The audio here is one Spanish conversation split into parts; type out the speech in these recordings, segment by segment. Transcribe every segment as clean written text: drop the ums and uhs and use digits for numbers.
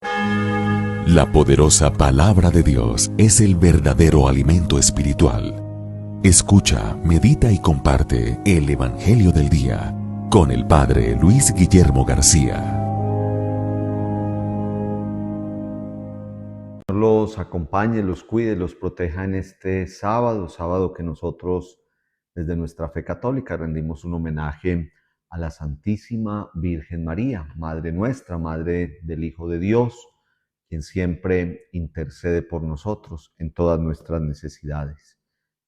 La poderosa palabra de Dios es el verdadero alimento espiritual. Escucha, medita y comparte el Evangelio del Día con el Padre Luis Guillermo García. Los acompañe, los cuide, los proteja en este sábado que nosotros desde nuestra fe católica rendimos un homenaje a la Santísima Virgen María, Madre nuestra, Madre del Hijo de Dios, quien siempre intercede por nosotros en todas nuestras necesidades.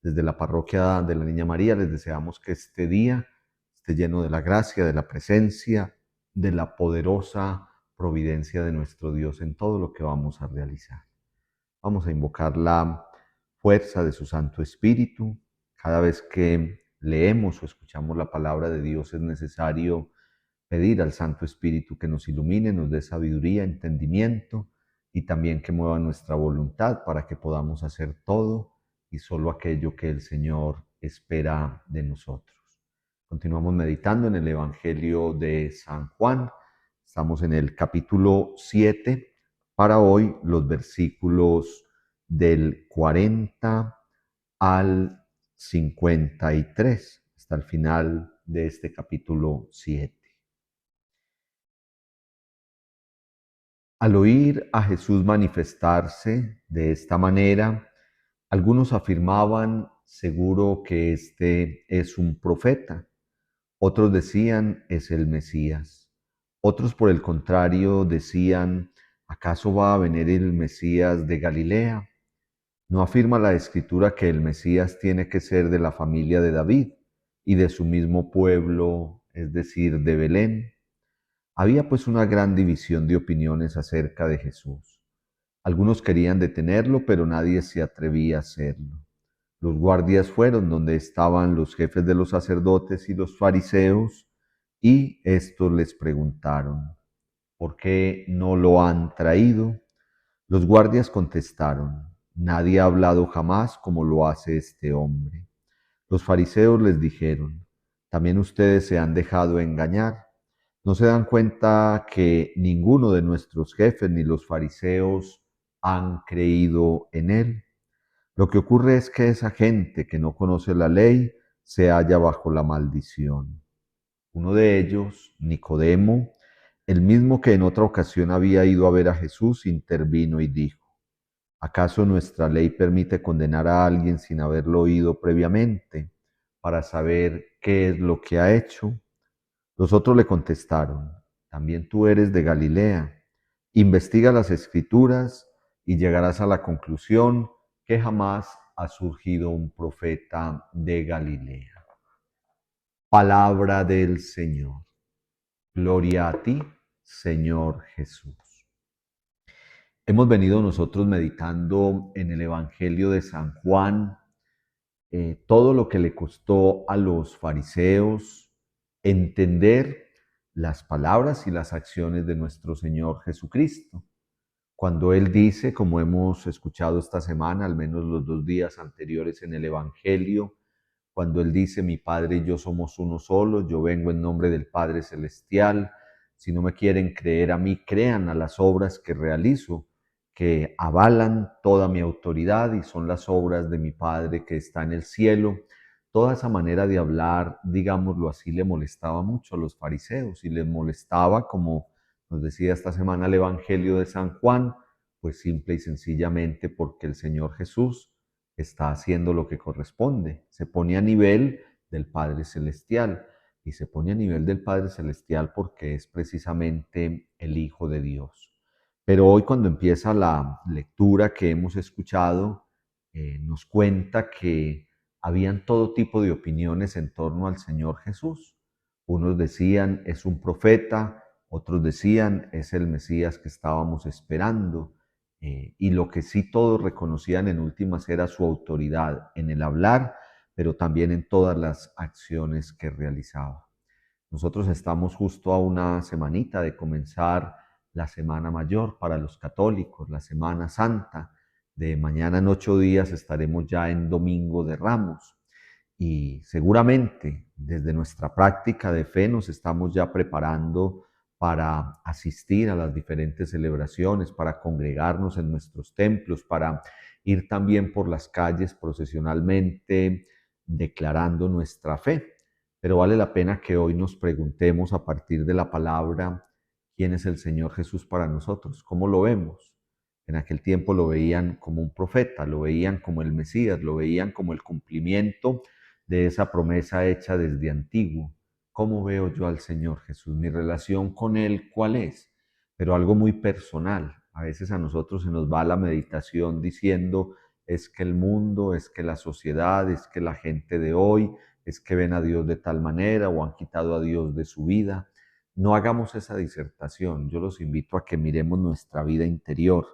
Desde la parroquia de la Niña María les deseamos que este día esté lleno de la gracia, de la presencia, de la poderosa providencia de nuestro Dios en todo lo que vamos a realizar. Vamos a invocar la fuerza de su Santo Espíritu. Cada vez que leemos o escuchamos la palabra de Dios es necesario pedir al Santo Espíritu que nos ilumine, nos dé sabiduría, entendimiento y también que mueva nuestra voluntad para que podamos hacer todo y solo aquello que el Señor espera de nosotros. Continuamos meditando en el Evangelio de San Juan. Estamos en el capítulo 7. Para hoy los versículos del 40 al 53, hasta el final de este capítulo 7. Al oír a Jesús manifestarse de esta manera, algunos afirmaban seguro que este es un profeta, otros decían es el Mesías, otros por el contrario decían ¿acaso va a venir el Mesías de Galilea? ¿No afirma la Escritura que el Mesías tiene que ser de la familia de David y de su mismo pueblo, es decir, de Belén? Había pues una gran división de opiniones acerca de Jesús. Algunos querían detenerlo, pero nadie se atrevía a hacerlo. Los guardias fueron donde estaban los jefes de los sacerdotes y los fariseos, y estos les preguntaron, ¿por qué no lo han traído? Los guardias contestaron, nadie ha hablado jamás como lo hace este hombre. Los fariseos les dijeron, también ustedes se han dejado engañar. ¿No se dan cuenta que ninguno de nuestros jefes ni los fariseos han creído en él? Lo que ocurre es que esa gente que no conoce la ley se halla bajo la maldición. Uno de ellos, Nicodemo, el mismo que en otra ocasión había ido a ver a Jesús, intervino y dijo, ¿acaso nuestra ley permite condenar a alguien sin haberlo oído previamente para saber qué es lo que ha hecho? Los otros le contestaron, también tú eres de Galilea. Investiga las Escrituras y llegarás a la conclusión que jamás ha surgido un profeta de Galilea. Palabra del Señor. Gloria a ti, Señor Jesús. Hemos venido nosotros meditando en el Evangelio de San Juan, todo lo que le costó a los fariseos entender las palabras y las acciones de nuestro Señor Jesucristo. Cuando Él dice, como hemos escuchado esta semana, al menos los 2 días anteriores en el Evangelio, cuando Él dice, mi Padre y yo somos uno solo, yo vengo en nombre del Padre Celestial, si no me quieren creer a mí, crean a las obras que realizo, que avalan toda mi autoridad y son las obras de mi Padre que está en el cielo. Toda esa manera de hablar, digámoslo así, le molestaba mucho a los fariseos y les molestaba, como nos decía esta semana el Evangelio de San Juan, pues simple y sencillamente porque el Señor Jesús está haciendo lo que corresponde. Se pone a nivel del Padre Celestial y se pone a nivel del Padre Celestial porque es precisamente el Hijo de Dios. Pero hoy cuando empieza la lectura que hemos escuchado, nos cuenta que habían todo tipo de opiniones en torno al Señor Jesús. Unos decían es un profeta, otros decían es el Mesías que estábamos esperando. Y lo que sí todos reconocían en últimas era su autoridad en el hablar, pero también en todas las acciones que realizaba. Nosotros estamos justo a una semanita de comenzar la Semana Mayor para los católicos, la Semana Santa. De mañana en 8 días estaremos ya en Domingo de Ramos y seguramente desde nuestra práctica de fe nos estamos ya preparando para asistir a las diferentes celebraciones, para congregarnos en nuestros templos, para ir también por las calles procesionalmente declarando nuestra fe. Pero vale la pena que hoy nos preguntemos a partir de la palabra, ¿quién es el Señor Jesús para nosotros? ¿Cómo lo vemos? En aquel tiempo lo veían como un profeta, lo veían como el Mesías, lo veían como el cumplimiento de esa promesa hecha desde antiguo. ¿Cómo veo yo al Señor Jesús? Mi relación con Él, ¿cuál es? Pero algo muy personal. A veces a nosotros se nos va la meditación diciendo, es que el mundo, es que la sociedad, es que la gente de hoy, es que ven a Dios de tal manera o han quitado a Dios de su vida. No hagamos esa disertación. Yo los invito a que miremos nuestra vida interior,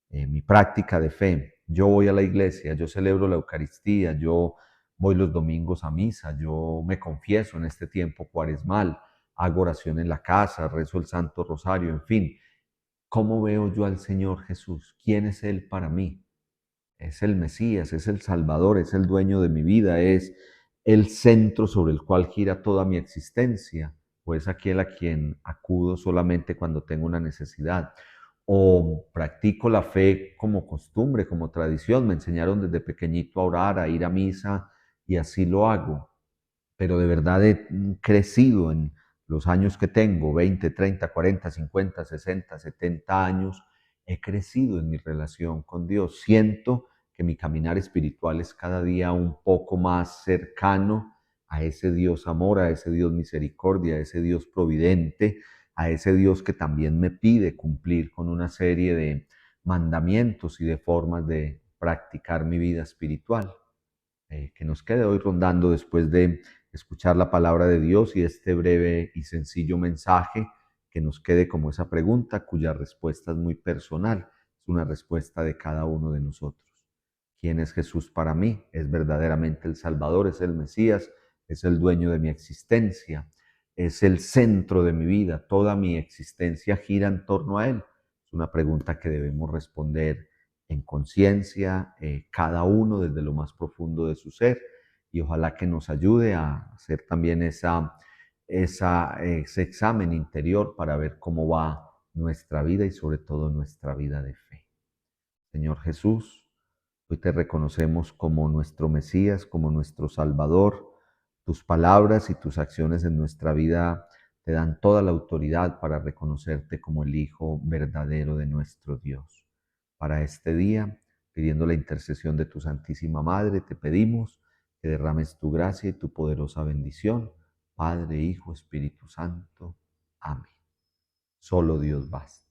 mi práctica de fe. Yo voy a la iglesia, yo celebro la Eucaristía, yo voy los domingos a misa, yo me confieso en este tiempo cuaresmal, hago oración en la casa, rezo el Santo Rosario, en fin. ¿Cómo veo yo al Señor Jesús? ¿Quién es Él para mí? Es el Mesías, es el Salvador, es el dueño de mi vida, es el centro sobre el cual gira toda mi existencia, o es aquel a quien acudo solamente cuando tengo una necesidad, o practico la fe como costumbre, como tradición. Me enseñaron desde pequeñito a orar, a ir a misa, y así lo hago, pero de verdad he crecido en los años que tengo, 20, 30, 40, 50, 60, 70 años, he crecido en mi relación con Dios. Siento que mi caminar espiritual es cada día un poco más cercano a ese Dios amor, a ese Dios misericordia, a ese Dios providente, a ese Dios que también me pide cumplir con una serie de mandamientos y de formas de practicar mi vida espiritual. Que nos quede hoy rondando después de escuchar la palabra de Dios y este breve y sencillo mensaje, que nos quede como esa pregunta cuya respuesta es muy personal, es una respuesta de cada uno de nosotros. ¿Quién es Jesús para mí? Es verdaderamente el Salvador, es el Mesías, es el dueño de mi existencia, es el centro de mi vida, toda mi existencia gira en torno a Él. Es una pregunta que debemos responder en conciencia, cada uno desde lo más profundo de su ser, y ojalá que nos ayude a hacer también ese examen interior para ver cómo va nuestra vida y sobre todo nuestra vida de fe. Señor Jesús, hoy te reconocemos como nuestro Mesías, como nuestro Salvador. Tus palabras y tus acciones en nuestra vida te dan toda la autoridad para reconocerte como el Hijo verdadero de nuestro Dios. Para este día, pidiendo la intercesión de tu Santísima Madre, te pedimos que derrames tu gracia y tu poderosa bendición. Padre, Hijo, Espíritu Santo. Amén. Solo Dios basta.